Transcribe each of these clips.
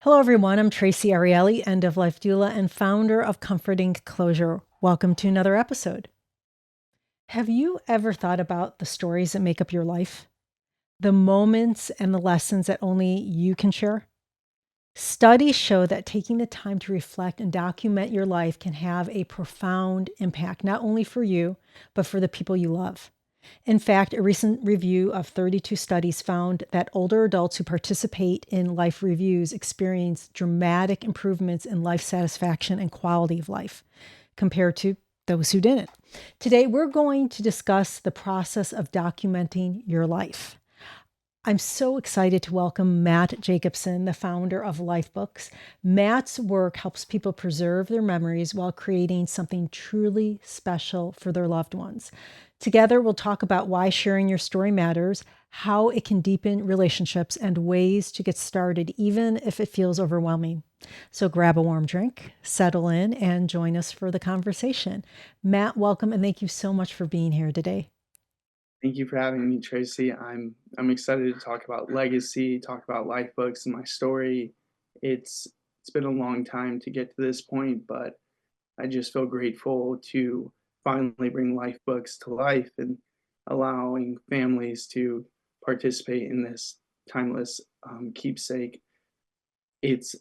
Hello, everyone. I'm Traci Arieli, end of life doula and founder of Comforting Closure. Welcome to another episode. Have you ever thought about the stories that make up your life? The moments and the lessons that only you can share? Studies show that taking the time to reflect and document your life can have a profound impact, not only for you, but for the people you love. In fact, a recent review of 32 studies found that older adults who participate in life reviews experience dramatic improvements in life satisfaction and quality of life compared to those who didn't. Today, we're going to discuss the process of documenting your life. I'm so excited to welcome Matt Jacobson, the founder of LifeBooks. Matt's work helps people preserve their memories while creating something truly special for their loved ones. Together, we'll talk about why sharing your story matters, how it can deepen relationships, and ways to get started, even if it feels overwhelming. So grab a warm drink, settle in, and join us for the conversation. Matt, welcome, and thank you so much for being here today. Thank you for having me, Tracy. I'm excited to talk about legacy, talk about life books and my story. It's been a long time to get to this point, but I just feel grateful to finally bring life books to life and allowing families to participate in this timeless keepsake. It's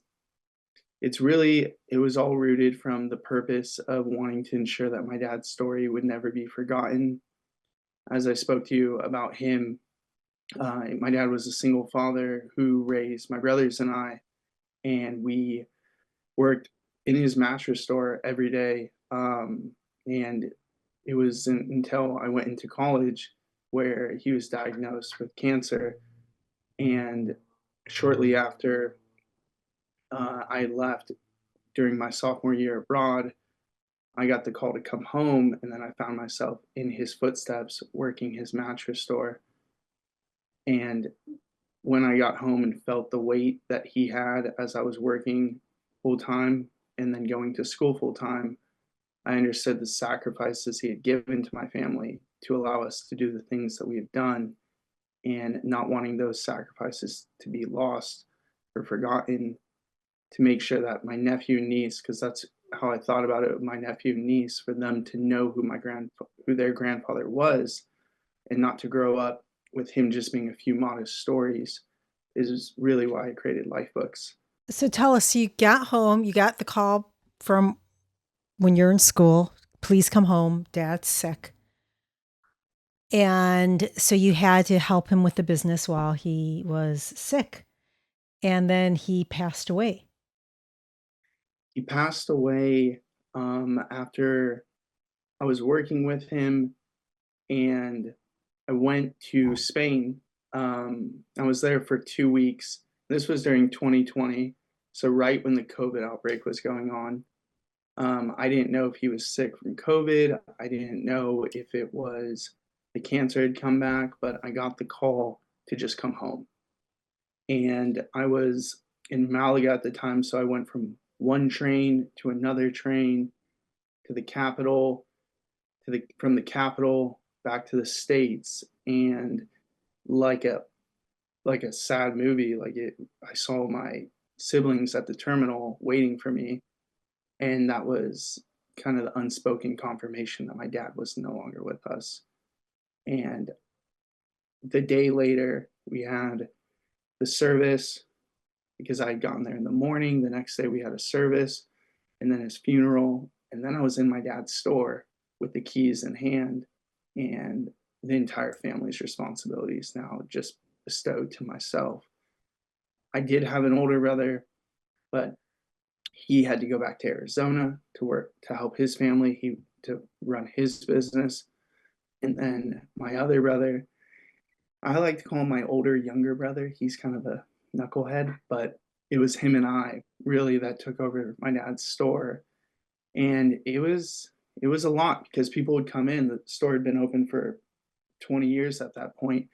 it was all rooted from the purpose of wanting to ensure that my dad's story would never be forgotten. As I spoke to you about him, my dad was a single father who raised my brothers and I, and we worked in his mattress store every day. And it was until I went into college where he was diagnosed with cancer. And shortly after I left during my sophomore year abroad, I got the call to come home, and then I found myself in his footsteps working his mattress store. And when I got home and felt the weight that he had as I was working full time and then going to school full time, I understood the sacrifices he had given to my family to allow us to do the things that we have done, and not wanting those sacrifices to be lost or forgotten, to make sure that my nephew and niece, because that's how I thought about it with my nephew and niece, for them to know who their grandfather was, and not to grow up with him just being a few modest stories, is really why I created LifeBooks. So tell us, you got home, you got the call from when you're in school, please come home, dad's sick. And so you had to help him with the business while he was sick. And then he passed away. He passed away after I was working with him, and I went to Spain. I was there for 2 weeks. This was during 2020, so right when the COVID outbreak was going on. I didn't know if he was sick from COVID. I didn't know if it was the cancer had come back, but I got the call to just come home. And I was in Malaga at the time, so I went from one train to another train to the capital, from the capital back to the States, and like a like a sad movie, I saw my siblings at the terminal waiting for me, and that was kind of the unspoken confirmation that my dad was no longer with us. And the day later, we had the service because I had gotten there in the morning. The next day, we had a service, and then his funeral. And then I was in my dad's store with the keys in hand, and the entire family's responsibilities now just bestowed to myself. I did have an older brother, but he had to go back to Arizona to work to help his family, he to run his business. And then my other brother, I like to call him my older younger brother. He's kind of a knucklehead, but it was him and I really that took over my dad's store. And it was a lot because people would come in. The store had been open for 20 years at that point.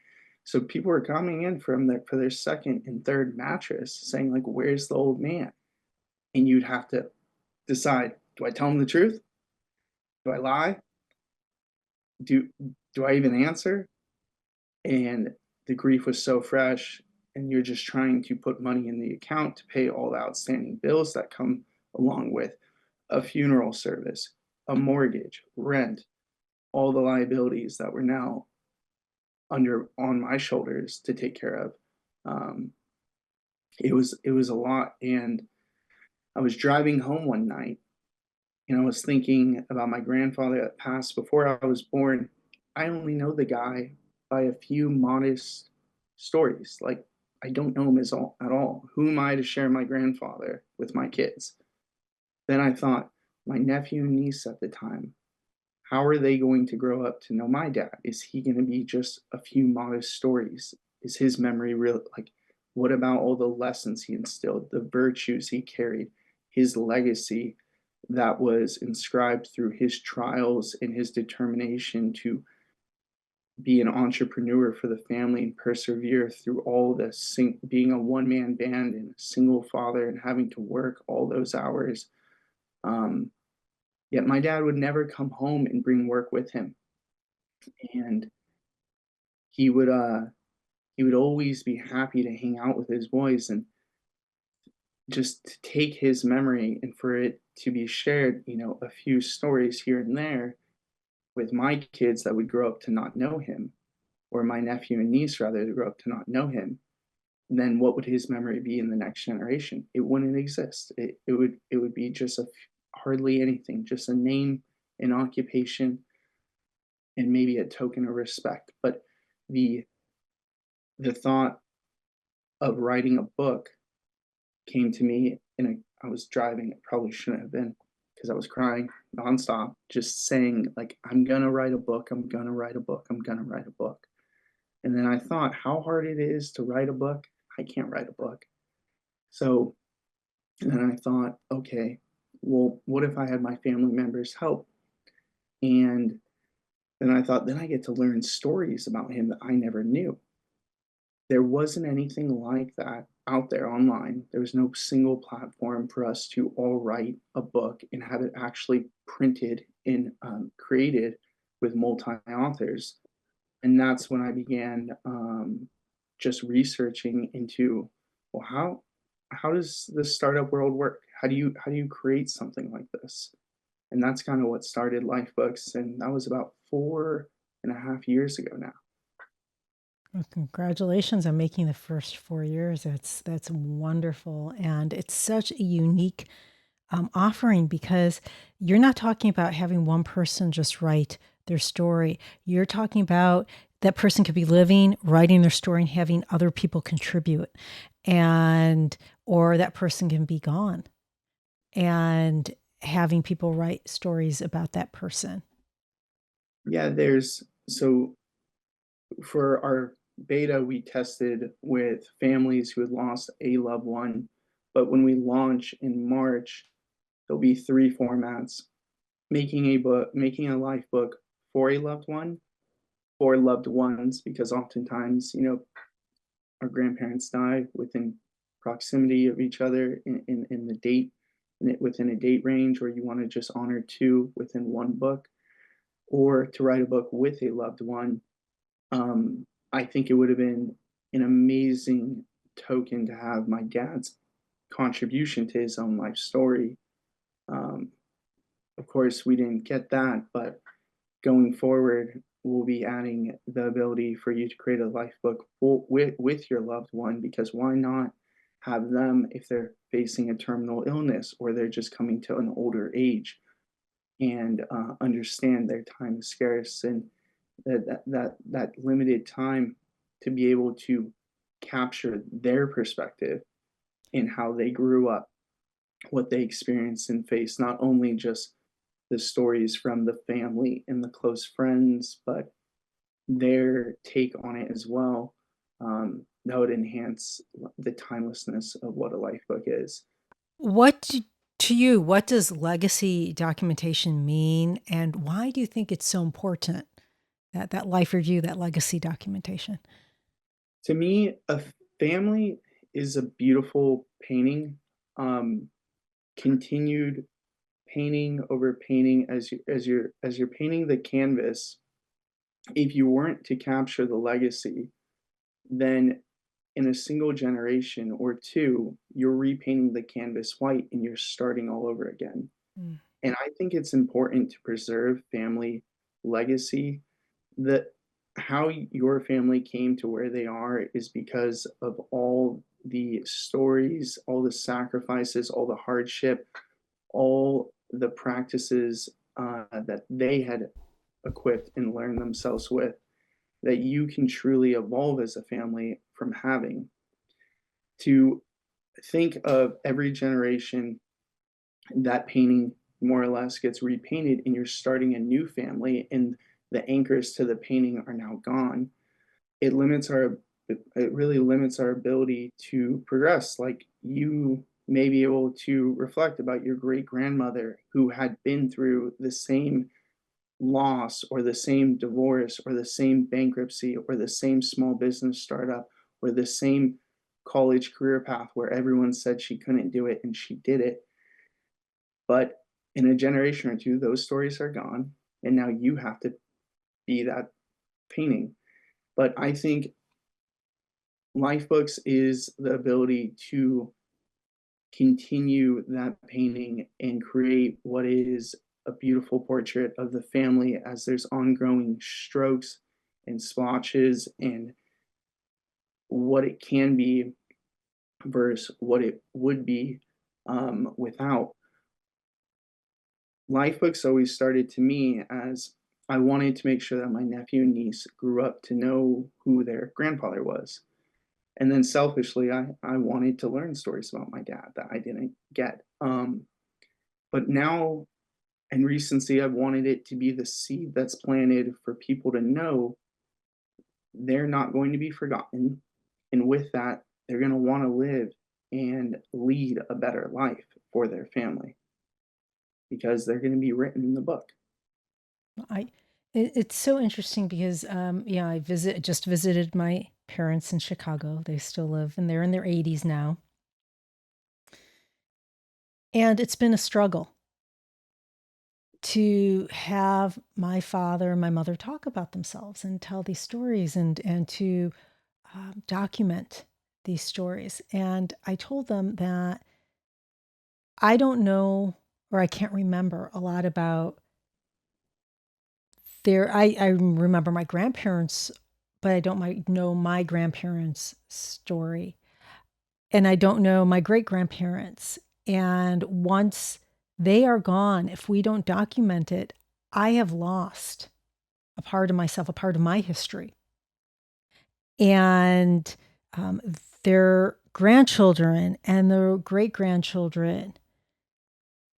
So people were coming in for their second and third mattress saying, like, where's the old man? And you'd have to decide, do I tell them the truth? Do I lie? Do do I even answer? And the grief was so fresh. and you're just trying to put money in the account to pay all the outstanding bills that come along with a funeral service, a mortgage, rent, all the liabilities that were now under on my shoulders to take care of. Um, it was a lot, and I was driving home one night, and I was thinking about my grandfather that passed before I was born. I only know the guy by a few modest stories. Like, I don't know him at all. Who am I to share my grandfather with my kids? Then I thought, my nephew and niece at the time, how are they going to grow up to know my dad? Is he going to be just a few modest stories? Is his memory real? Like, what about all the lessons he instilled, the virtues he carried, his legacy that was inscribed through his trials and his determination to be an entrepreneur for the family and persevere through all this, being a one-man band and a single father and having to work all those hours. Um, Yet my dad would never come home and bring work with him, and he would he would always be happy to hang out with his boys and just to take his memory and for it to be shared, a few stories here and there with my kids that would grow up to not know him, or my nephew and niece rather to grow up to not know him. Then what would his memory be in the next generation? It wouldn't exist. It would be just hardly anything, just a name, an occupation, and maybe a token of respect. But the the thought of writing a book came to me I was driving. It probably shouldn't have been because I was crying nonstop, just saying like, I'm gonna write a book. I'm gonna write a book. I'm gonna write a book. And then I thought how hard it is to write a book. I can't write a book. So then I thought, okay, well, what if I had my family members help? And then I thought, then I get to learn stories about him that I never knew. There wasn't anything like that out there online. There was no single platform for us to all write a book and have it actually printed and created with multi authors. And that's when I began just researching into, well, how does the startup world work? How do you create something like this? And that's kind of what started LifeBooks, and that was about 4.5 years ago now. Well, congratulations on making the first 4 years. That's wonderful, and it's such a unique offering because you're not talking about having one person just write their story. You're talking about that person could be living, writing their story, and having other people contribute, and or that person can be gone, and having people write stories about that person. Yeah, there's so for our beta, we tested with families who had lost a loved one. But when we launch in March, there'll be three formats: making a book, making a life book for a loved one, for loved ones, because oftentimes, our grandparents die within proximity of each other in the date, within a date range, or you want to just honor two within one book, or to write a book with a loved one. I think it would have been an amazing token to have my dad's contribution to his own life story. Um, of course, we didn't get that, but going forward, we'll be adding the ability for you to create a life book with your loved one, because why not have them, if they're facing a terminal illness or they're just coming to an older age, and understand their time is scarce, and that limited time to be able to capture their perspective in how they grew up, what they experienced and faced, not only just the stories from the family and the close friends, but their take on it as well. That would enhance the timelessness of what a life book is. What to you, what does legacy documentation mean, and why do you think it's so important that life review, that legacy documentation? To me, a family is a beautiful painting. Um, Continued painting over painting as you're painting the canvas. If you weren't to capture the legacy, then in a single generation or two, you're repainting the canvas white and you're starting all over again. Mm. And I think it's important to preserve family legacy. That how your family came to where they are is because of all the stories, all the sacrifices, all the hardship, all the practices that they had equipped and learned themselves with, that you can truly evolve as a family from having. To think of every generation, that painting more or less gets repainted and you're starting a new family and the anchors to the painting are now gone. It limits our it really limits our ability to progress. Like, you may be able to reflect about your great grandmother who had been through the same loss or the same divorce or the same bankruptcy or the same small business startup or the same college career path where everyone said she couldn't do it and she did it. But in a generation or two, those stories are gone, and now you have to be that painting. But I think LifeBooks is the ability to continue that painting and create what is a beautiful portrait of the family as there's ongoing strokes and splotches and what it can be versus what it would be without. LifeBooks always started to me as I wanted to make sure that my nephew and niece grew up to know who their grandfather was. And then selfishly, I wanted to learn stories about my dad that I didn't get. But now in recency, I've wanted it to be the seed that's planted for people to know they're not going to be forgotten. And with that, they're going to want to live and lead a better life for their family because they're going to be written in the book. I it's so interesting because yeah, just visited my parents in Chicago. They still live and they're in their 80s now. And it's been a struggle to have my father and my mother talk about themselves and tell these stories and to document these stories. And I told them that I don't know or I can't remember a lot about I remember my grandparents, but I don't know my grandparents' story. And I don't know my great grandparents. And once they are gone, if we don't document it, I have lost a part of myself, a part of my history. And um, their grandchildren and their great grandchildren,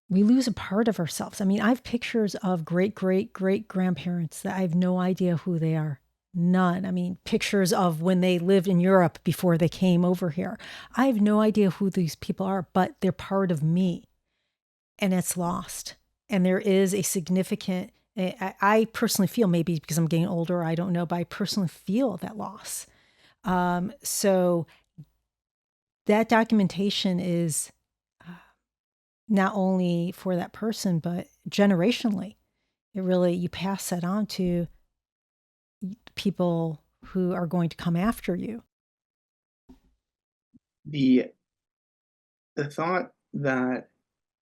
we lose a part of ourselves. I mean, I have pictures of great grandparents that I have no idea who they are. None. I mean, pictures of when they lived in Europe before they came over here. I have no idea who these people are, but they're part of me and it's lost. And there is a significant, I personally feel, maybe because I'm getting older, I don't know, but I personally feel that loss. So that documentation is not only for that person, but generationally. It really, you pass that on to people who are going to come after you. The the thought that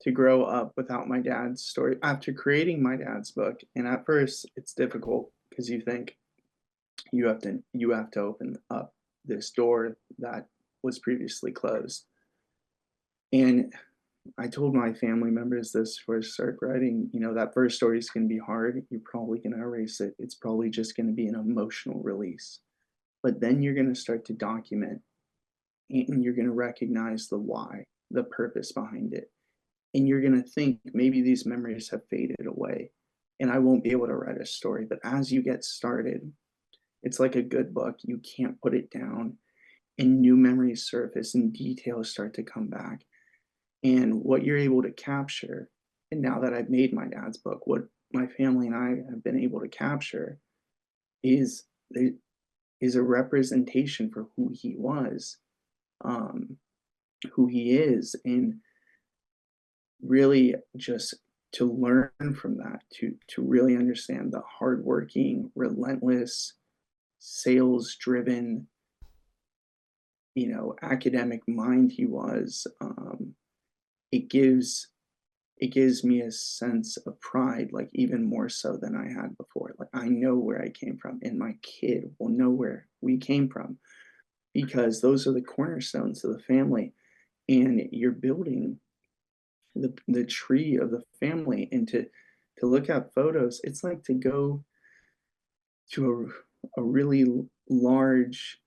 to grow up without my dad's story after creating my dad's book, and at first it's difficult because you think you have to open up this door that was previously closed. And I told my family members this before I started writing, that first story is going to be hard. You're probably going to erase it. It's probably just going to be an emotional release. But then you're going to start to document and you're going to recognize the why, the purpose behind it. And you're going to think maybe these memories have faded away and I won't be able to write a story. But as you get started, it's like a good book. You can't put it down and new memories surface and details start to come back. And what you're able to capture, and now that I've made my dad's book, what my family and I have been able to capture is is a representation for who he was, um, who he is, and really just to learn from that, to really understand the hardworking, relentless, sales driven academic mind he was, it gives it gives me a sense of pride, like even more so than I had before. Like I know where I came from, and my kid will know where we came from because those are the cornerstones of the family. And you're building the tree of the family, and to look at photos, it's like to go to a really large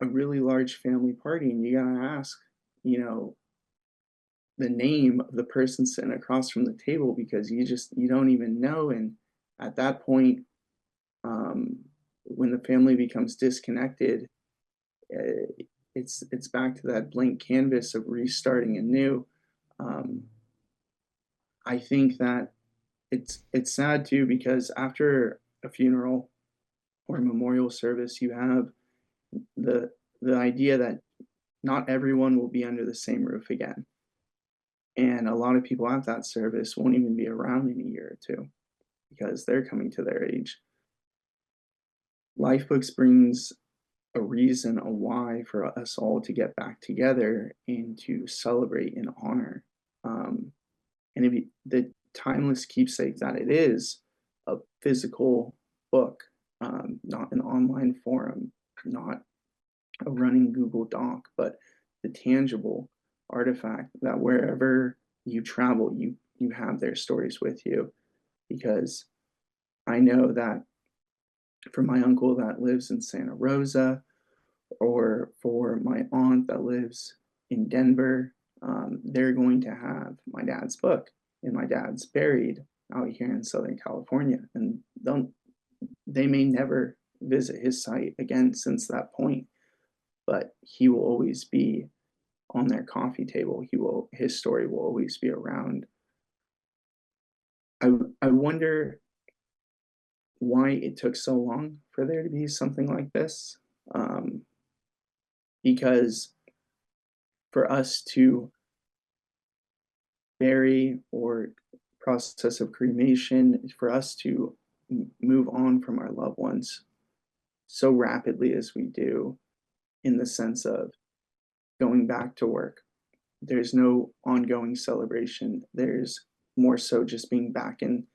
a really large family party, and you gotta ask, you know, the name of the person sitting across from the table because you don't even know. And at that point, um, when the family becomes disconnected, it's back to that blank canvas of restarting anew. Um, I think that it's sad too because after a funeral or a memorial service, you have the the idea that not everyone will be under the same roof again. And a lot of people at that service won't even be around in a year or two because they're coming to their age. LifeBooks brings a reason, a why for us all to get back together and to celebrate and honor. And if the timeless keepsake that it is, a physical book, not an online forum, not a running Google Doc, but the tangible artifact that wherever you travel, you have their stories with you. Because I know that for my uncle that lives in Santa Rosa, or for my aunt that lives in Denver, they're going to have my dad's book, and my dad's buried out here in Southern California, and they may never visit his site again since that point, but he will always be on their coffee table. His story will always be around. I wonder why it took so long for there to be something like this. Um, because for us to bury or process of cremation, for us to move on from our loved ones so rapidly as we do, in the sense of going back to work, there's no ongoing celebration. There's more so just being back in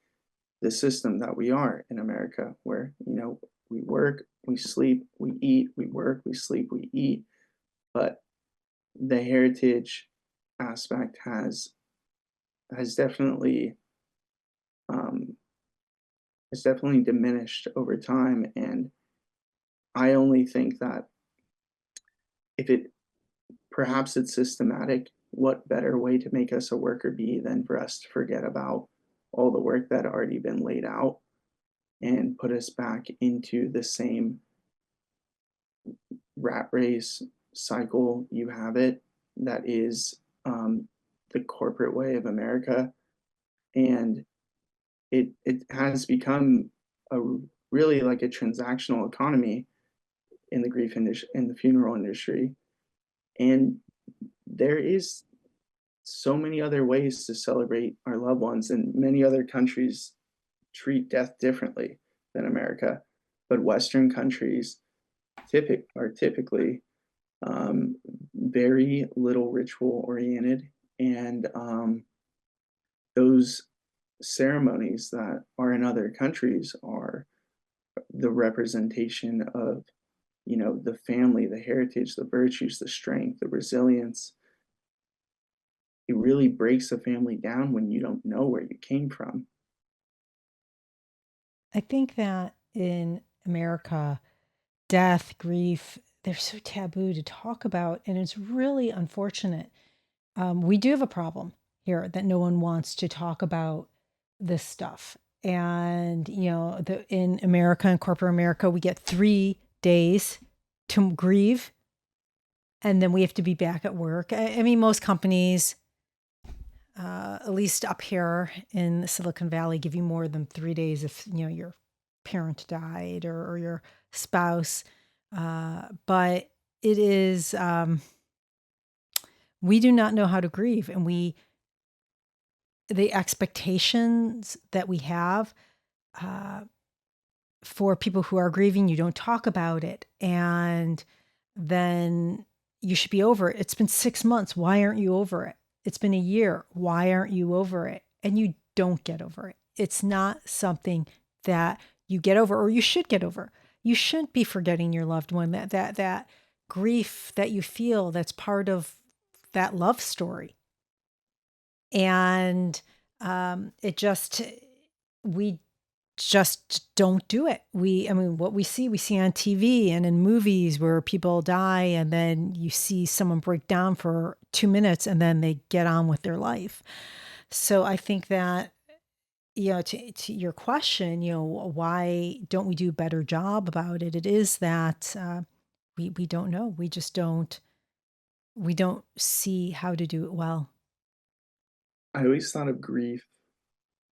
the system that we are in America, where, we work, we sleep, we eat, we work, we sleep, we eat. But the heritage aspect has definitely um, has definitely diminished over time. And I only think that if it perhaps it's systematic, what better way to make us a worker bee than for us to forget about all the work that had already been laid out and put us back into the same rat race cycle, you have it, that is, the corporate way of America. And it has become a really like a transactional economy in the grief industry, in the funeral industry. And there is so many other ways to celebrate our loved ones, and many other countries treat death differently than America. But Western countries are typically very little ritual oriented, and those ceremonies that are in other countries are the representation of the family, the heritage, the virtues, the strength, the resilience. It really breaks a family down when you don't know where you came from. I think that in America, death, grief, they're so taboo to talk about. And it's really unfortunate. We do have a problem here that no one wants to talk about this stuff. And, in America, in corporate America, we get 3 days to grieve, and then we have to be back at work. I mean, most companies, at least up here in Silicon Valley, give you more than 3 days if your parent died or your spouse. But it is we do not know how to grieve, and the expectations that we have uh, for people who are grieving, you don't talk about it, and then you should be over it. It's been 6 months. Why aren't you over it? It's been a year. Why aren't you over it? And you don't get over it. It's not something that you get over or you should get over. You shouldn't be forgetting your loved one. That grief that you feel, that's part of that love story. And it just, we just don't do it. I mean, what we see on TV and in movies where people die and then you see someone break down for 2 minutes and then they get on with their life. So I think that, to your question, why don't we do a better job about it? It is that we don't know. We don't see how to do it well. I always thought of grief.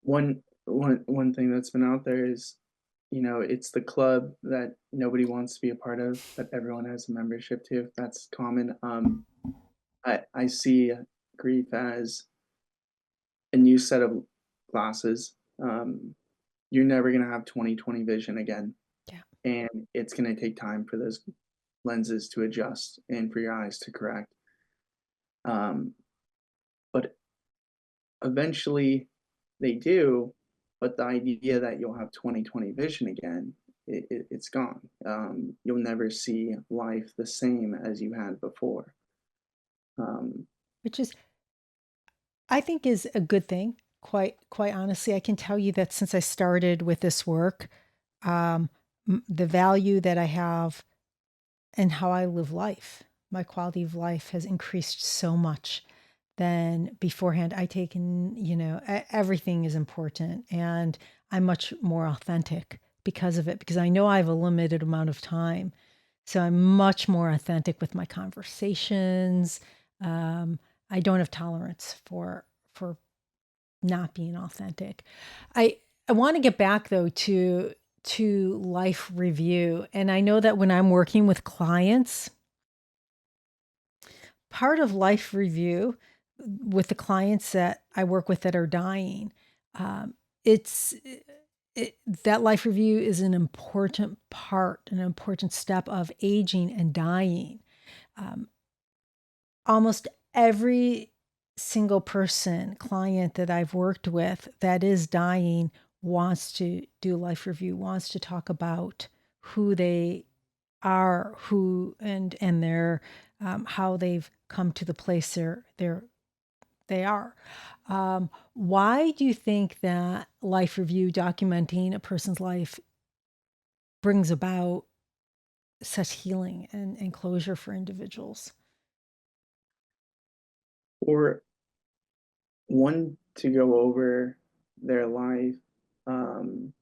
One thing that's been out there is, it's the club that nobody wants to be a part of, but everyone has a membership to. That's common. I see grief as a new set of glasses. You're never gonna have 20/20 vision again, Yeah. and it's gonna take time for those lenses to adjust and for your eyes to correct. Um, but eventually they do, but the idea that you'll have 20/20 vision again, it's gone. You'll never see life the same as you had before. Um, Which is, I think, is a good thing. Quite honestly, I can tell you that since I started with this work, um, the value that I have and how I live life, my quality of life has increased so much than beforehand. I take in, everything is important, and I'm much more authentic because of it, because I know I have a limited amount of time. So I'm much more authentic with my conversations. Um, I don't have tolerance for not being authentic. I want to get back though to life review. And I know that when I'm working with clients, part of life review with the clients that I work with that are dying, it's that life review is an important part, an important step of aging and dying. Um, Almost every single person, client that I've worked with that is dying wants to do life review, wants to talk about who they are, who and their how they've come to the place they are. Why do you think that life review, documenting a person's life, brings about such healing and closure for individuals? or one to go over their life. Um,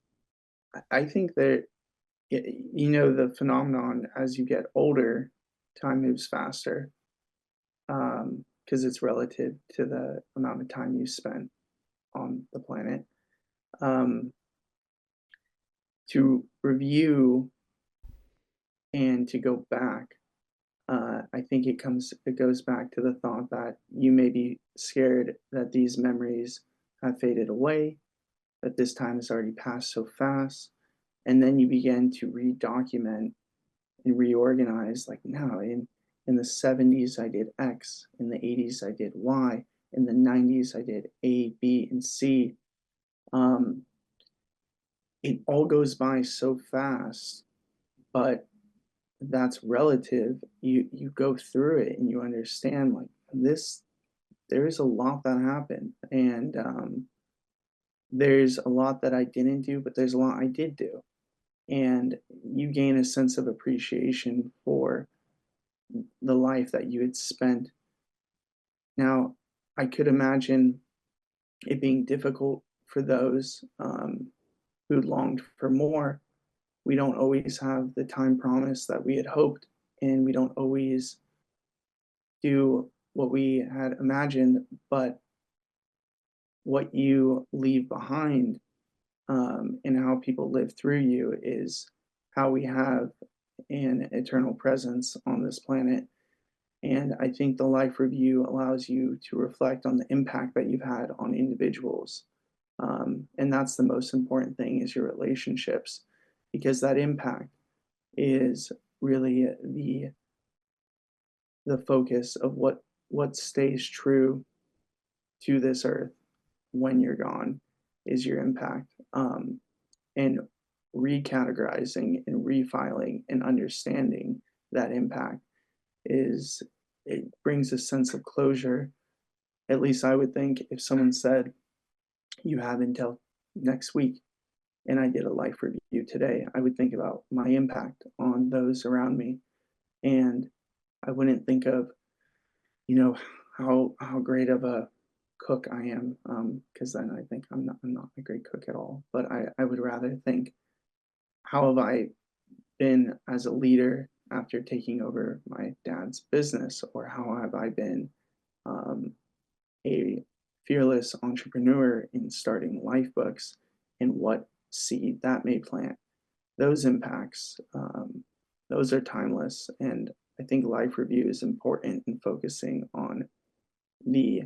I think that the phenomenon as you get older, time moves faster because it's relative to the amount of time you spent on the planet. Um, to review and to go back, I think it goes back to the thought that you may be scared that these memories have faded away, that this time has already passed so fast, and then you begin to redocument and reorganize. Like, no, in the 70s I did X, in the 80s I did Y, in the 90s I did A, B, and C. Um, it all goes by so fast, but that's relative. You go through it and you understand, like, this there is a lot that happened, and there's a lot that I didn't do, but there's a lot I did do, and you gain a sense of appreciation for the life that you had spent. Now, I could imagine it being difficult for those who longed for more. We don't always have the time promise that we had hoped, and we don't always do what we had imagined, but what you leave behind, and how people live through you is how we have an eternal presence on this planet. And I think the life review allows you to reflect on the impact that you've had on individuals. And that's the most important thing, is your relationships, because that impact is really the focus of what stays true to this earth when you're gone is your impact. And recategorizing and refiling and understanding that impact is it brings a sense of closure. At least I would think if someone said, you have until next week, and I did a life review today, I would think about my impact on those around me. And I wouldn't think of, you know, how great of a cook I am, because then I think I'm not a great cook at all. But I would rather think, how have I been as a leader after taking over my dad's business, or how have I been um, a fearless entrepreneur in starting LifeBooks, and what seed that may plant. Those impacts, those are timeless. And I think life review is important in focusing on the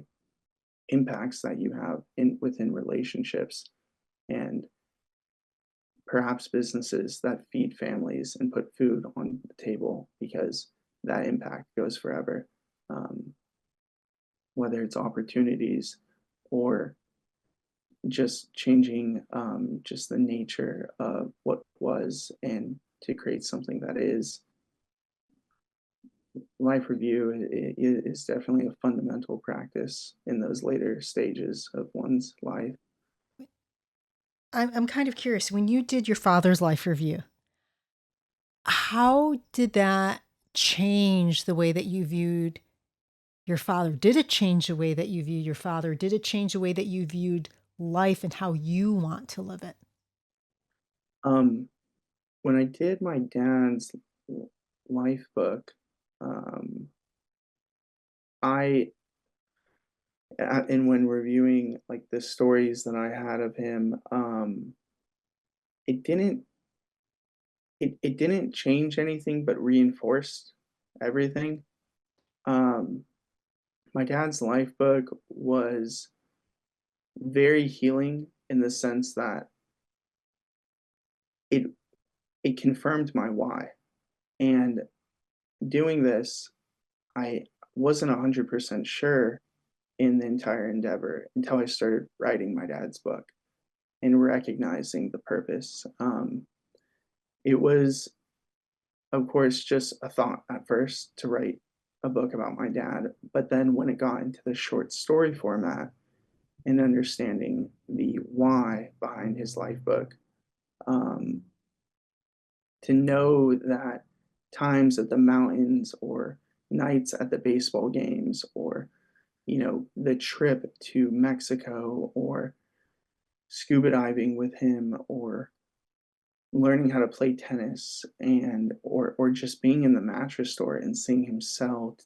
impacts that you have in within relationships, and perhaps businesses that feed families and put food on the table, because that impact goes forever. Um, whether it's opportunities or just changing just the nature of what was, and to create something that is. Life review is definitely a fundamental practice in those later stages of one's life. I'm kind of curious. When you did your father's life review, how did that change the way that you viewed your father? Did it change the way that you view your father? Did it change the way that you viewed life and how you want to live it? Um, when I did my dad's life book, um, I and when reviewing like the stories that I had of him, it didn't it didn't change anything but reinforced everything. Um, my dad's life book was very healing in the sense that it it confirmed my why. And doing this, I wasn't 100% sure in the entire endeavor until I started writing my dad's book and recognizing the purpose. It was, of course, just a thought at first to write a book about my dad. But then when it got into the short story format and understanding the why behind his life book, um, to know that times at the mountains, or nights at the baseball games, or the trip to Mexico, or scuba diving with him, or learning how to play tennis, and or just being in the mattress store and seeing him sell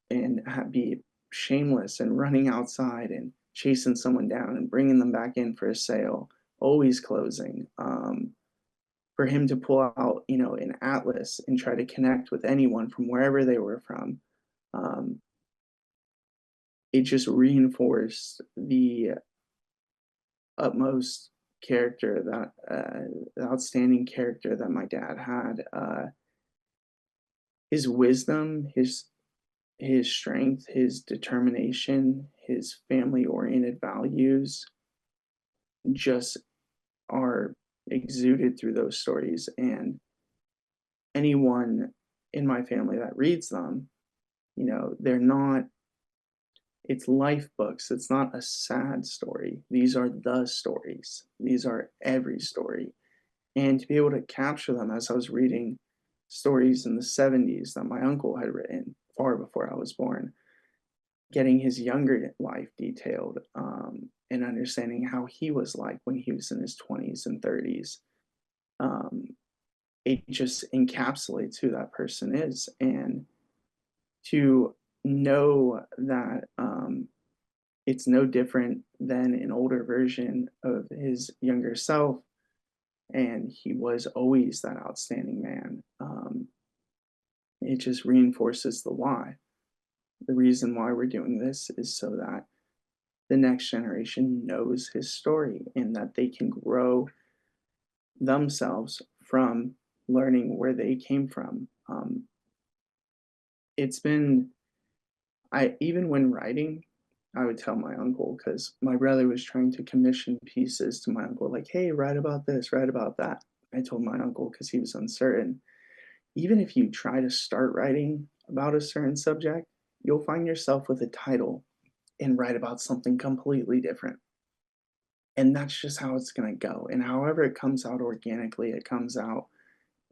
and be shameless and running outside and chasing someone down and bringing them back in for a sale, always closing. For him to pull out, an atlas and try to connect with anyone from wherever they were from, um, it just reinforced the utmost character that the outstanding character that my dad had. His wisdom, his strength, his determination, his family oriented values just are exuded through those stories. And anyone in my family that reads them, they're not, it's life books. It's not a sad story. These are the stories. These are every story. And to be able to capture them, as I was reading stories in the 70s that my uncle had written far before I was born, getting his younger life detailed, and understanding how he was like when he was in his 20s and 30s, um, it just encapsulates who that person is. And to know that it's no different than an older version of his younger self, and he was always that outstanding man. It just reinforces the why. The reason why we're doing this is so that the next generation knows his story, and that they can grow themselves from learning where they came from. It's been I even when writing, I would tell my uncle because my brother was trying to commission pieces to my uncle, like, "Hey, write about this, write about that." I told my uncle because he was uncertain, even if you try to start writing about a certain subject, you'll find yourself with a title and write about something completely different. And that's just how it's gonna go. And however it comes out organically, it comes out.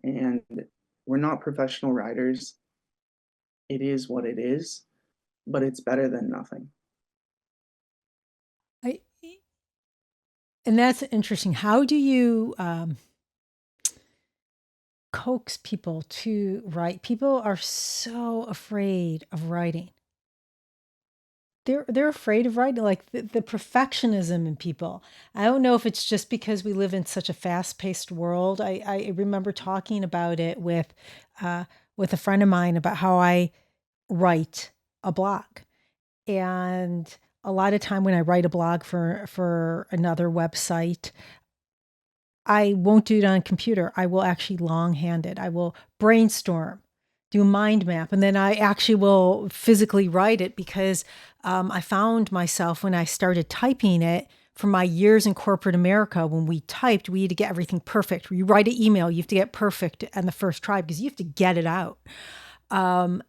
And we're not professional writers. It is what it is, but it's better than nothing. I, and that's interesting. How do you coax people to write? People are so afraid of writing. They're afraid of writing, like the perfectionism in people. I don't know if it's just because we live in such a fast-paced world. I remember talking about it with a friend of mine about how I write a blog. And a lot of time when I write a blog for another website, I won't do it on computer. I will actually longhand it. I will brainstorm, do a mind map, and then I actually will physically write it because I found myself when I started typing it from my years in corporate America, when we typed, we had to get everything perfect. When you write an email, you have to get perfect on the first try because you have to get it out. Um,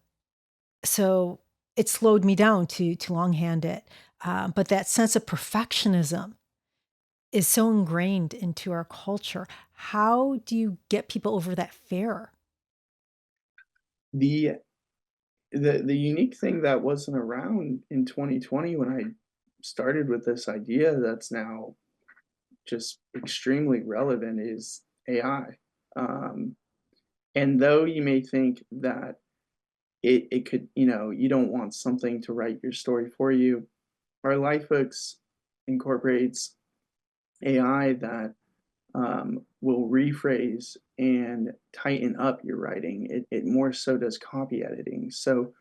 so it slowed me down to longhand it. But that sense of perfectionism is so ingrained into our culture. How do you get people over that fear? The the unique thing that wasn't around in 2020 when I started with this idea that's now just extremely relevant is AI. Um, and though you may think that it could, you don't want something to write your story for you, our LifeBooks incorporates AI that will rephrase and tighten up your writing. It more so does copy editing. So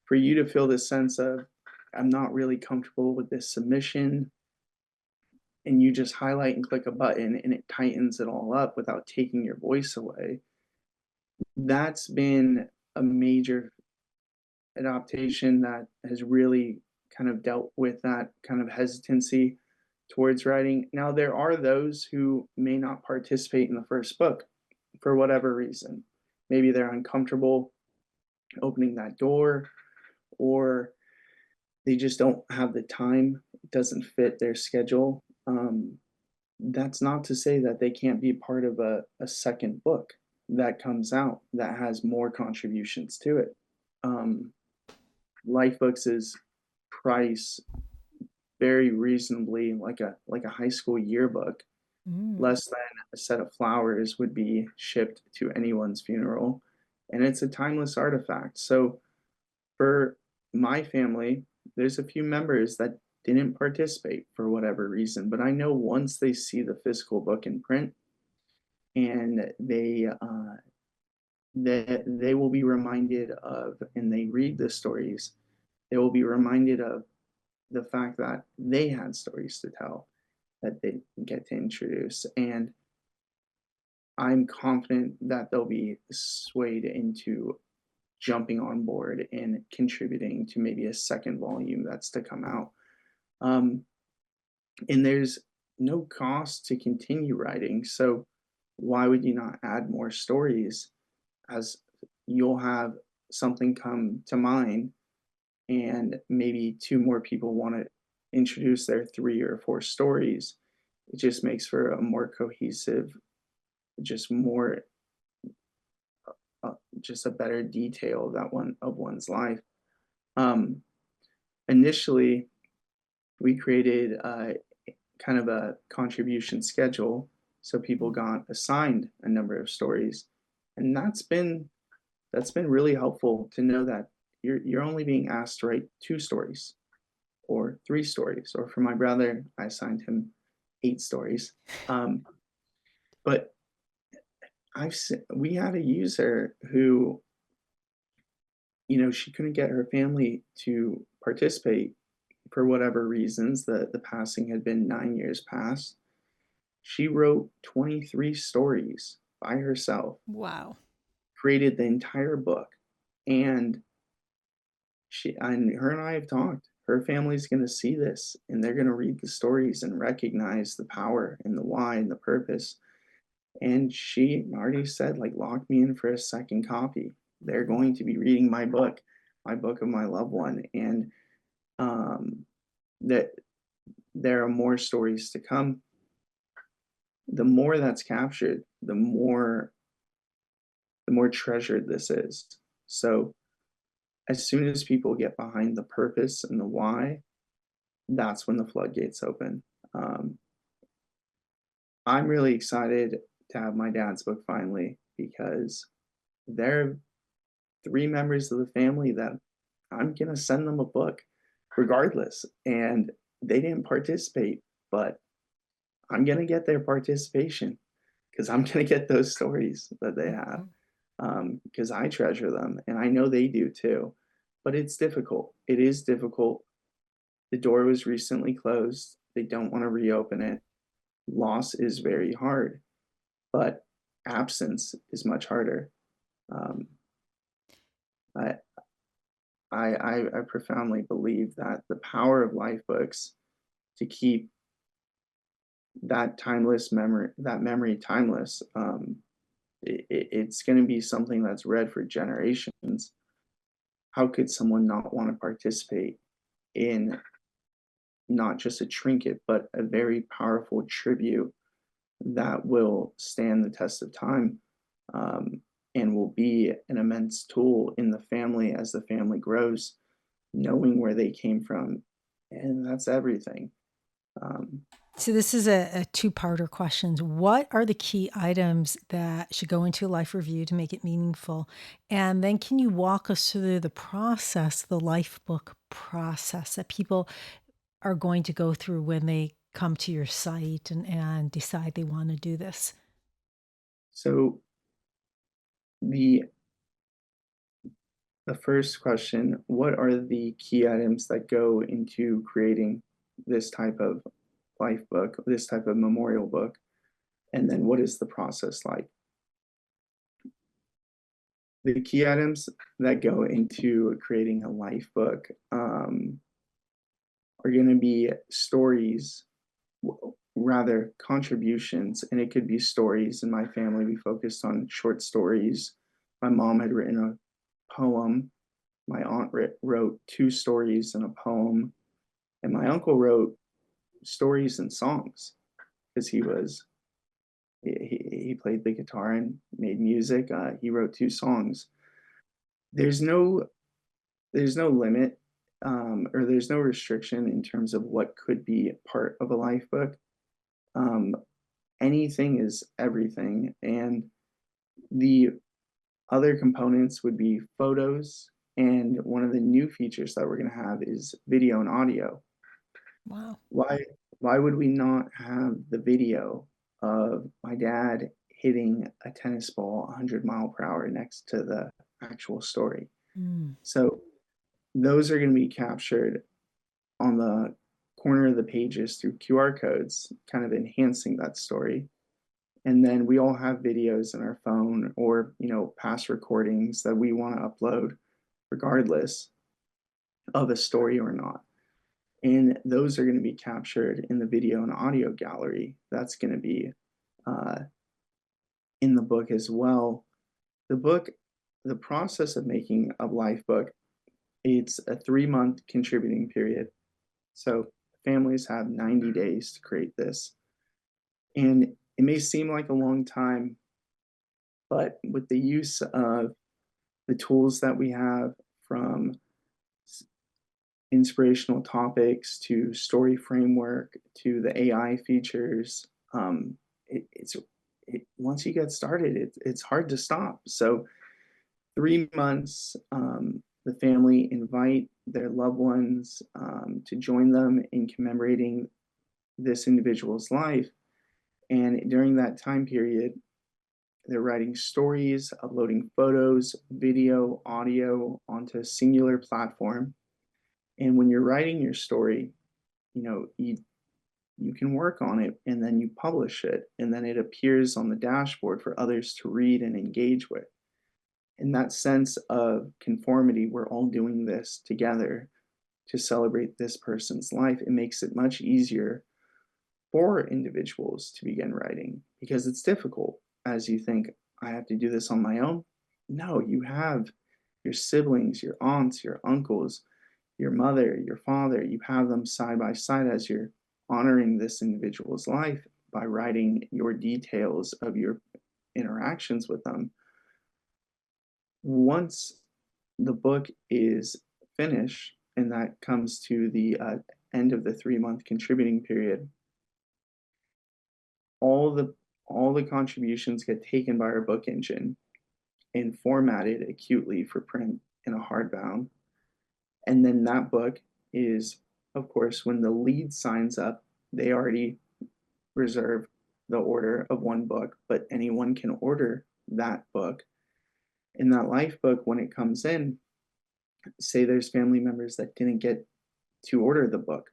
for you to feel this sense of, I'm not really comfortable with this submission, and you just highlight and click a button and it tightens it all up without taking your voice away, that's been a major adaptation that has really kind of dealt with that kind of hesitancy towards writing. Now, there are those who may not participate in the first book for whatever reason. Maybe they're uncomfortable opening that door, or they just don't have the time. It doesn't fit their schedule. That's not to say that they can't be part of a second book that comes out that has more contributions to it. Um, LifeBooks is price very reasonably, like a high school yearbook. Mm. Less than a set of flowers would be shipped to anyone's funeral, and it's a timeless artifact. So for my family, there's a few members that didn't participate for whatever reason, but I know once they see the physical book in print and they will be reminded of, and they read the stories, they will be reminded of the fact that they had stories to tell that they get to introduce. And I'm confident that they'll be swayed into jumping on board and contributing to maybe a second volume that's to come out. Um, and there's no cost to continue writing. So why would you not add more stories, as you'll have something come to mind and maybe two more people want to introduce their three or four stories. It just makes for a more cohesive, just more, just a better detail of that one of one's life. Um, Initially, we created kind of a contribution schedule, so people got assigned a number of stories, and that's been really helpful to know that you're only being asked to write two stories or three stories. Or for my brother, I assigned him eight stories. Um, but we had a user who, she couldn't get her family to participate for whatever reasons. The passing had been 9 years past. She wrote 23 stories by herself, Wow. created the entire book, and her and I have talked. Her family's going to see this and they're going to read the stories and recognize the power and the why and the purpose. And she already said, like, lock me in for a second copy. They're Mhm. going to be reading my book of my loved one. And um, that there are more stories to come. The more that's captured, the more treasured this is. So as soon as people get behind the purpose and the why, that's when the floodgates open. Um, I'm really excited to have my dad's book finally because there are three members of the family that I'm gonna send them a book regardless. And they didn't participate, but I'm gonna get their participation because I'm gonna get those stories that they have. Mhm. Because I treasure them and I know they do too. But it's difficult. It is difficult. The door was recently closed. They don't want to reopen it. Loss is very hard, but absence is much harder. Um, I, I profoundly believe that the power of life books to keep that memory timeless. It's going to be something that's read for generations. How could someone not want to participate in not just a trinket, but a very powerful tribute that will stand the test of time, um, and will be an immense tool in the family as the family grows, knowing where they came from. And that's everything. Um, So this is a two-parter questions. What are the key items that should go into a life review to make it meaningful? And then can you walk us through the process, the life book process that people are going to go through when they come to your site and decide they want to do this? so the the first question, what are the key items that go into creating this type of life book, this type of memorial book? And then what is the process like? The key items that go into creating a life book are going to be stories, rather contributions, and it could be stories. In my family, we focused on short stories. My mom had written a poem. My aunt wrote two stories and a poem, and my uncle wrote stories and songs because he played the guitar and made music. He wrote two songs. There's no there's no limit, or there's no restriction in terms of what could be part of a life book. Um, Anything is everything, and the other components would be photos. And one of the new features that we're going to have is video and audio. Wow. Why why would we not have the video of my dad hitting a tennis ball 100 mile per hour next to the actual story? Mm. So those are going to be captured on the corner of the pages through QR codes, kind of enhancing that story. And then we all have videos in our phone or, past recordings that we want to upload regardless of a story or not. And those are going to be captured in the video and audio gallery. That's going to be uh, in the book as well. The book, the process of making a life book, it's a 3 month contributing period. So families have 90 days to create this. And it may seem like a long time, but with the use of the tools that we have, from inspirational topics to story framework to the AI features, it's once you get started, it's hard to stop. So 3 months, the family invite their loved ones to join them in commemorating this individual's life. And during that time period, they're writing stories, uploading photos, video, audio onto a singular platform. And when you're writing your story, you can work on it and then you publish it and then it appears on the dashboard for others to read and engage with. In that sense of conformity, we're all doing this together to celebrate this person's life. It makes it much easier for individuals to begin writing because it's difficult as you think, I have to do this on my own. No, you have your siblings, your aunts, your uncles, your mother, your father, you have them side by side as you're honoring this individual's life by writing your details of your interactions with them. Once the book is finished, and that comes to the end of the 3-month contributing period, all the all the contributions get taken by our book engine and formatted acutely for print in a hardbound. And then that book is, of course, when the lead signs up, they already reserve the order of one book, but anyone can order that book. And that life book, when it comes in, say there's family members that didn't get to order the book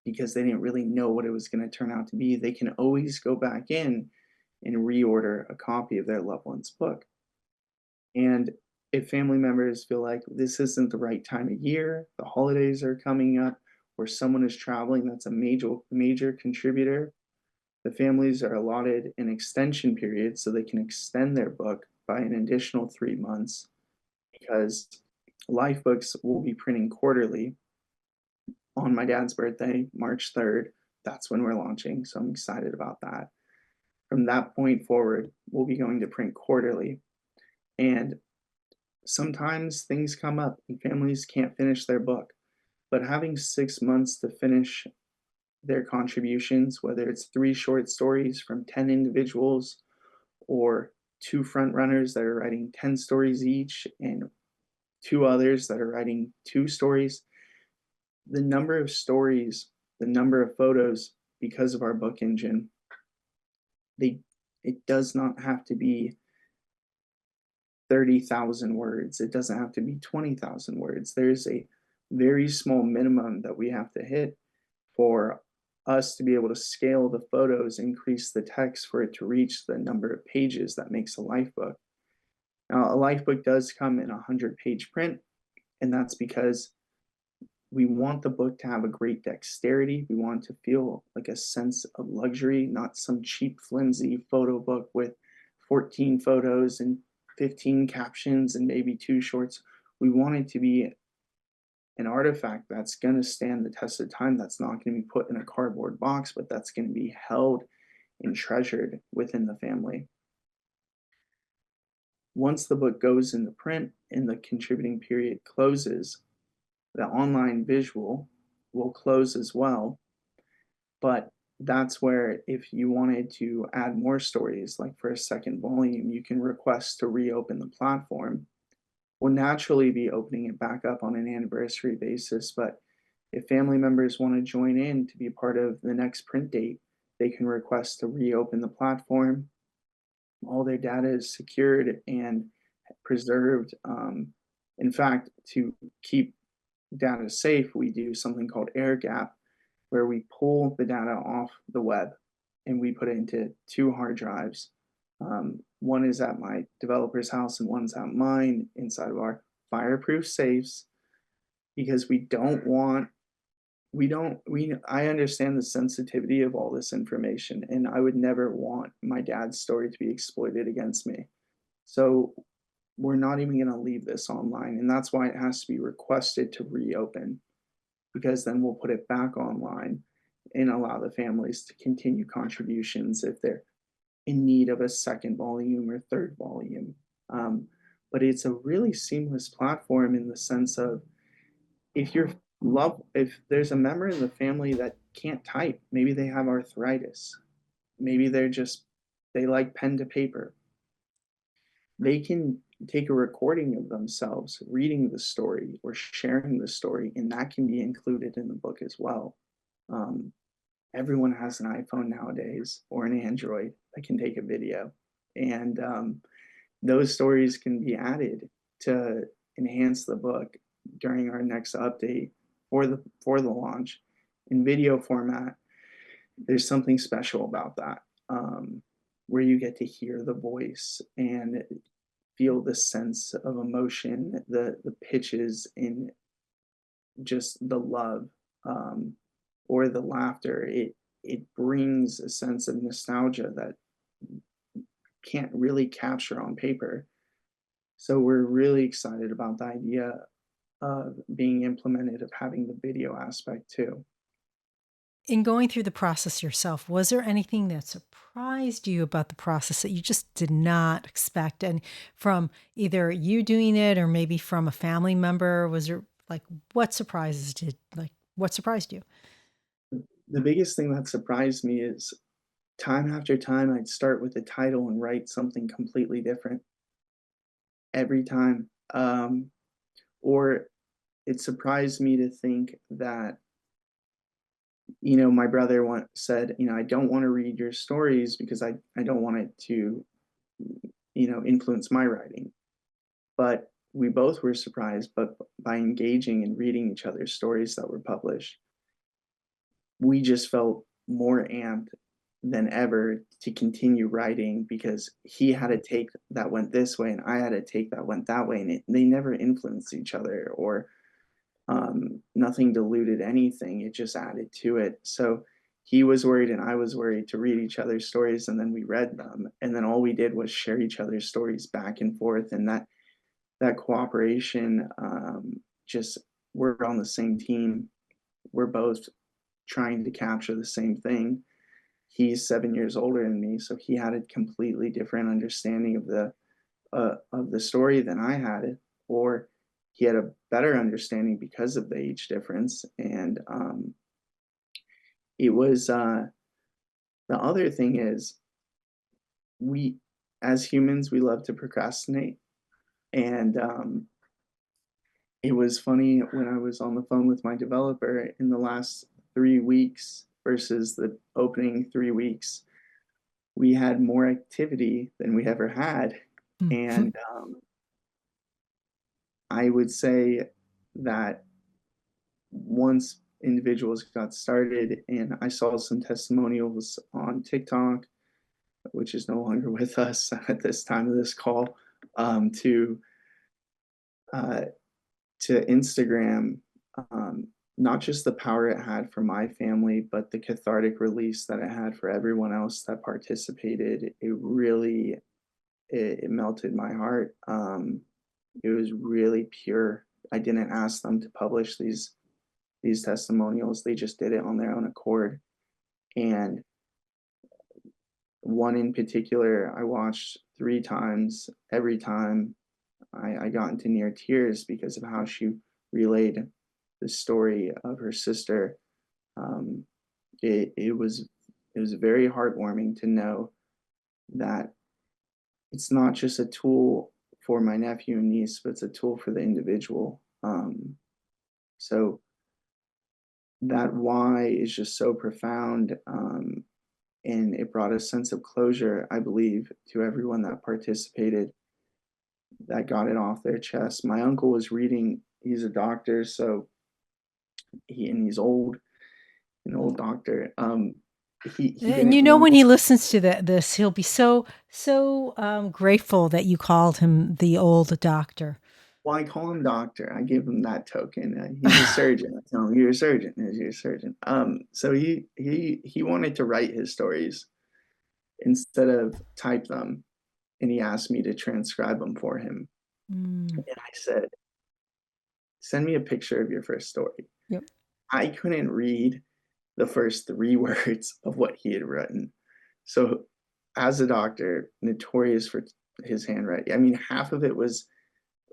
because they didn't really know what it was going to turn out to be, they can always go back in and reorder a copy of their loved one's book. And if family members feel like this isn't the right time of year, the holidays are coming up, or someone is traveling that's a major contributor, the families are allotted an extension period so they can extend their book by an additional 3 months because LifeBooks will be printing quarterly on my dad's birthday, March 3rd. That's when we're launching, so I'm excited about that. From that point forward, we'll be going to print quarterly. And sometimes things come up and families can't finish their book, but having 6 months to finish their contributions, whether it's 3 short stories from 10 individuals or 2 front runners that are writing 10 stories each and 2 others that are writing 2 stories, the number of stories, the number of photos, because of our book engine, they it does not have to be 30,000 words. It doesn't have to be 20,000 words. There's a very small minimum that we have to hit for us to be able to scale the photos, increase the text for it to reach the number of pages that makes a life book. Now, a life book does come in a 100-page print, and that's because we want the book to have a great dexterity. We want to feel like a sense of luxury, not some cheap, flimsy photo book with 14 photos and 15 captions and maybe 2 shorts. We want it to be an artifact that's going to stand the test of time, that's not going to be put in a cardboard box, but that's going to be held and treasured within the family. Once the book goes into print and the contributing period closes, the online visual will close as well. But that's where, if you wanted to add more stories, like for a second volume, you can request to reopen the platform. We'll naturally be opening it back up on an anniversary basis, but if family members want to join in to be part of the next print date, they can request to reopen the platform. All their data is secured and preserved. In fact, to keep data safe, we do something called air gap, where we pull the data off the web and we put it into 2 hard drives. One is at my developer's house and one's at mine inside of our fireproof safes, because I understand the sensitivity of all this information, and I would never want my dad's story to be exploited against me. So we're not even going to leave this online, and that's why it has to be requested to reopen, because then we'll put it back online and allow the families to continue contributions if they're in need of a second volume or third volume. But it's a really seamless platform in the sense of, if there's a member in the family that can't type, maybe they have arthritis, maybe they like pen to paper, they can take a recording of themselves reading the story or sharing the story, and that can be included in the book as well. Everyone has an iPhone nowadays or an Android that can take a video, and those stories can be added to enhance the book during our next update for the launch in video format. There's something special about that, where you get to hear the voice, and feel the sense of emotion, the pitches in just the love, um, or the laughter. It brings a sense of nostalgia that can't really capture on paper. So we're really excited about the idea of being implemented of having the video aspect too. In going through the process yourself, was there anything that surprised you about the process that you just did not expect? And from either you doing it or maybe from a family member, was there like what surprised you? The biggest thing that surprised me is time after time I'd start with the title and write something completely different every time. Or it surprised me to think that, my brother once said, I don't want to read your stories because I don't want it to, influence my writing. But we both were surprised, but by engaging and reading each other's stories that were published, we just felt more amped than ever to continue writing because he had a take that went this way and I had a take that went that way, and they never influenced each other or nothing diluted anything. It just added to it. So he was worried and I was worried to read each other's stories, and then we read them, and then all we did was share each other's stories back and forth, and that cooperation, just we're on the same team. We're both trying to capture the same thing. He's 7 years older than me, so he had a completely different understanding of the story than I had, or he had a better understanding because of the age difference. And it was the other thing is we, as humans, we love to procrastinate, and it was funny when I was on the phone with my developer in the last 3 weeks versus the opening 3 weeks. We had more activity than we ever had, Mhm. and I would say that once individuals got started, and I saw some testimonials on TikTok, which is no longer with us at this time of this call, um, to uh, to Instagram, um, not just the power it had for my family, but the cathartic release that it had for everyone else that participated. It really it melted my heart. It was really pure. I didn't ask them to publish these testimonials. They just did it on their own accord. And one in particular, I watched 3 times. Every time I got into near tears because of how she relayed the story of her sister. Um, it was very heartwarming to know that it's not just a tool for my nephew and niece, but it's a tool for the individual. So that why is just so profound. And it brought a sense of closure, I believe, to everyone that participated, that got it off their chest. My uncle was reading, he's a doctor, so he's old, an old doctor. He And didn't want. when he listens to this, he'll be so grateful that you called him the old doctor. Well, I call him doctor. I give him that token. He's a surgeon. I tell him, "You're a surgeon. You're a surgeon." So he wanted to write his stories instead of type them, and he asked me to transcribe them for him. Mm, And I said, "Send me a picture of your first story." yep. I couldn't read the first 3 words of what he had written. So, as a doctor, notorious for his handwriting. I mean, half of it was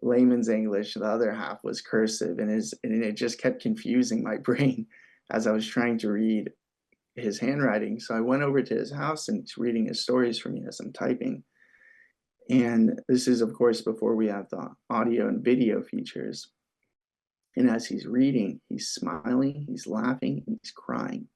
layman's English, the other half was cursive, and it just kept confusing my brain as I was trying to read his handwriting. So I went over to his house and he's reading his stories for me as I'm typing. And this is, of course, before we have the audio and video features. And as he's reading, he's smiling, he's laughing, and he's crying.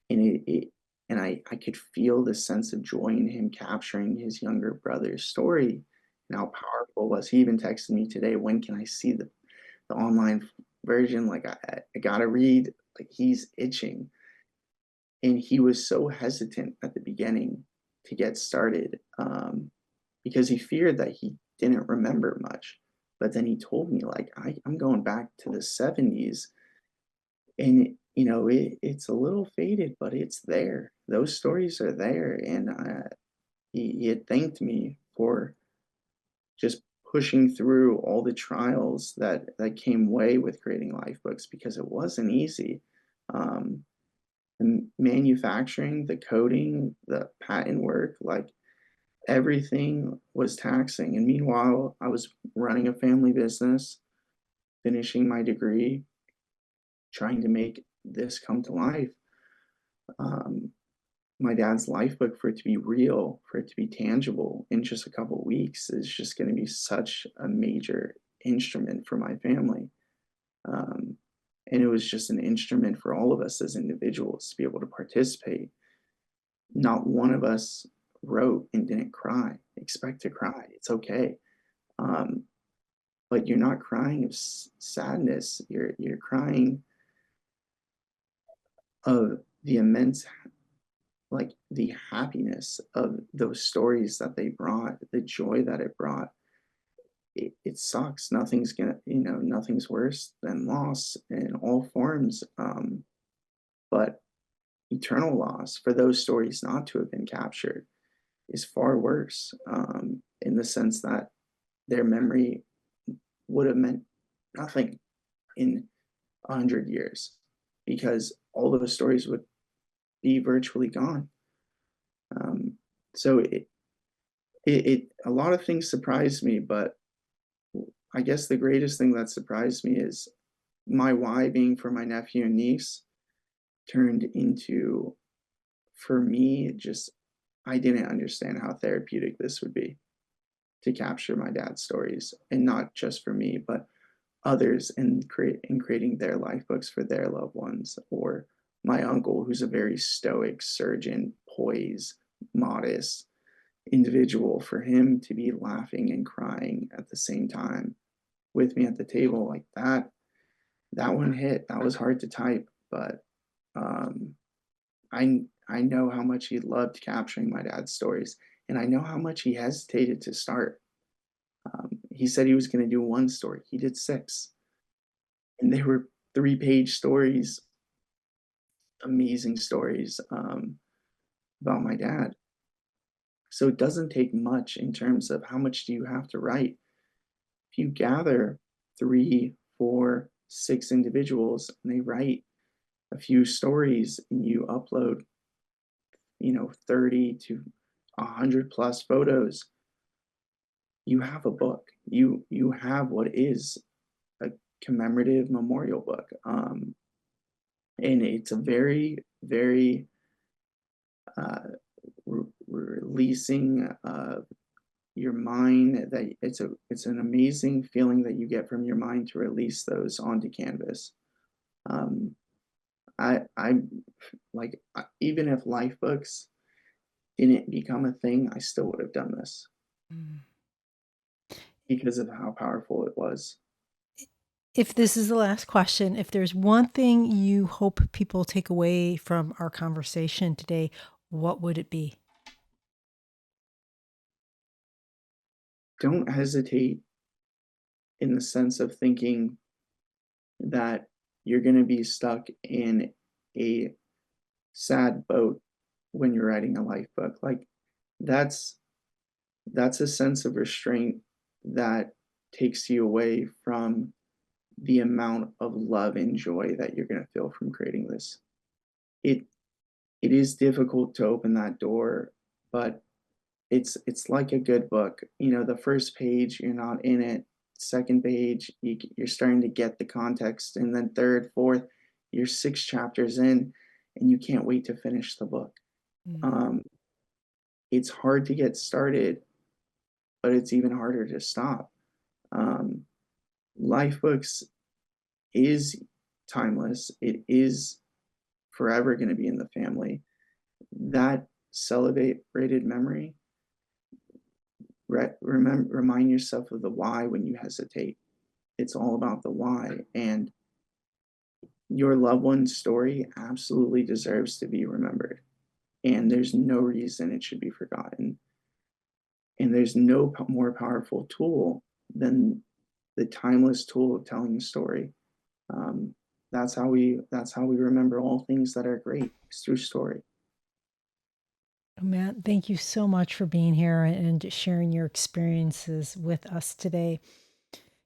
And I could feel the sense of joy in him capturing his younger brother's story and how powerful it was. He even texted me today, when can I see the online version? Like I gotta read. Like he's itching. And he was so hesitant at the beginning to get started. because he feared that he didn't remember much. But then he told me, like, I'm going back to the 70s, and it's a little faded, but it's there. Those stories are there, and he had thanked me for just pushing through all the trials that came way with creating LifeBooks, because it wasn't easy. Um, the manufacturing, the coding, the patent work, like everything was taxing. And meanwhile, I was running a family business, finishing my degree, trying to make this come to life. Um, my dad's life book, for it to be real, for it to be tangible in just a couple of weeks, is just going to be such a major instrument for my family. Um, and it was just an instrument for all of us as individuals to be able to participate. Not one of us wrote and didn't cry. Expect to cry. It's okay. Um, but you're not crying of sadness. You're crying of the immense, like the happiness of those stories that they brought, the joy that it brought. It sucks. Nothing's worse than loss in all forms. But eternal loss, for those stories not to have been captured, is far worse, in the sense that their memory would have meant nothing in 100 years, because all those stories would be virtually gone. Um, so a lot of things surprised me, but I guess the greatest thing that surprised me is my why being for my nephew and niece turned into, for me, just, I didn't understand how therapeutic this would be to capture my dad's stories, and not just for me, but others, and creating their life books for their loved ones. Or my uncle, who's a very stoic surgeon, poised, modest individual, for him to be laughing and crying at the same time with me at the table, like that one hit. That was hard to type, but um, I know how much he loved capturing my dad's stories, and I know how much he hesitated to start. He said he was going to do one story. He did six, and they were 3-page stories, amazing stories, about my dad. So it doesn't take much in terms of how much do you have to write. If you gather 3, 4, 6 individuals and they write a few stories, and you upload, 30 to 100 plus photos, you have a book. You have what is a commemorative memorial book. And it's a very, very releasing your mind, that it's an amazing feeling that you get from your mind to release those onto canvas. Um, I like, even if life books didn't become a thing, I still would have done this, Mm. because of how powerful it was. If this is the last question, if there's one thing you hope people take away from our conversation today, what would it be? Don't hesitate, in the sense of thinking that you're going to be stuck in a sad boat when you're writing a life book. Like, that's that's a sense of restraint that takes you away from the amount of love and joy that you're going to feel from creating this. It it is difficult to open that door, but it's like a good book. The first page, you're not in it. Second page, you're starting to get the context, and then third, fourth, you're 6 chapters in, and you can't wait to finish the book. Mm. um, it's hard to get started, but it's even harder to stop. um, LifeBooks is timeless. It is forever going to be in the family. That celebrated memory, remind yourself of the why when you hesitate. It's all about the why, and your loved one's story absolutely deserves to be remembered, and there's no reason it should be forgotten. And there's no more powerful tool than the timeless tool of telling a story. Um, that's how we remember all things that are great, is through story. Matt, thank you so much for being here and sharing your experiences with us today.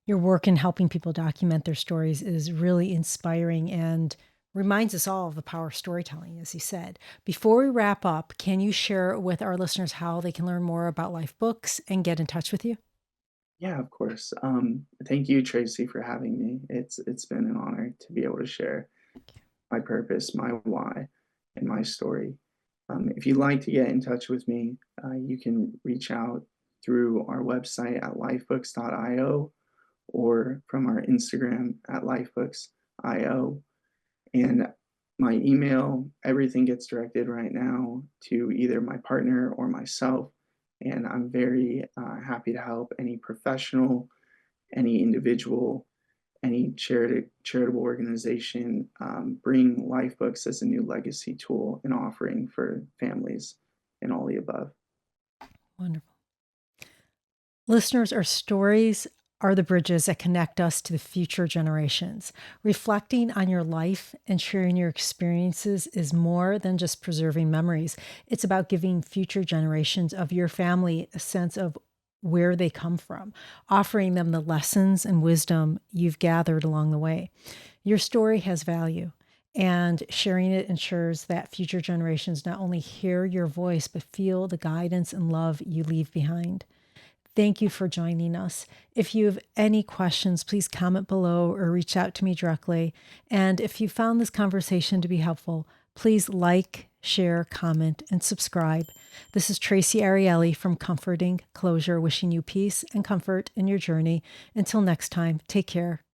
Your work in helping people document their stories is really inspiring and reminds us all of the power of storytelling, as you said. Before we wrap up, can you share with our listeners how they can learn more about LifeBooks and get in touch with you? Yeah, of course. Thank you, Tracy, for having me. It's been an honor to be able to share my purpose, my why, and my story. If you'd like to get in touch with me, you can reach out through our website at lifebooks.io or from our Instagram at lifebooks.io. And my email, everything gets directed right now to either my partner or myself. And I'm very happy to help any professional, any individual, any charitable organization bring LifeBooks as a new legacy tool and offering for families and all the above. Wonderful. Listeners, our stories are the bridges that connect us to the future generations. Reflecting on your life and sharing your experiences is more than just preserving memories. It's about giving future generations of your family a sense of where they come from, offering them the lessons and wisdom you've gathered along the way. Your story has value, and sharing it ensures that future generations not only hear your voice, but feel the guidance and love you leave behind. Thank you for joining us. If you have any questions, please comment below or reach out to me directly. And if you found this conversation to be helpful, please like, share, comment, and subscribe. This is Traci Arieli from Comforting Closure, wishing you peace and comfort in your journey. Until next time, take care.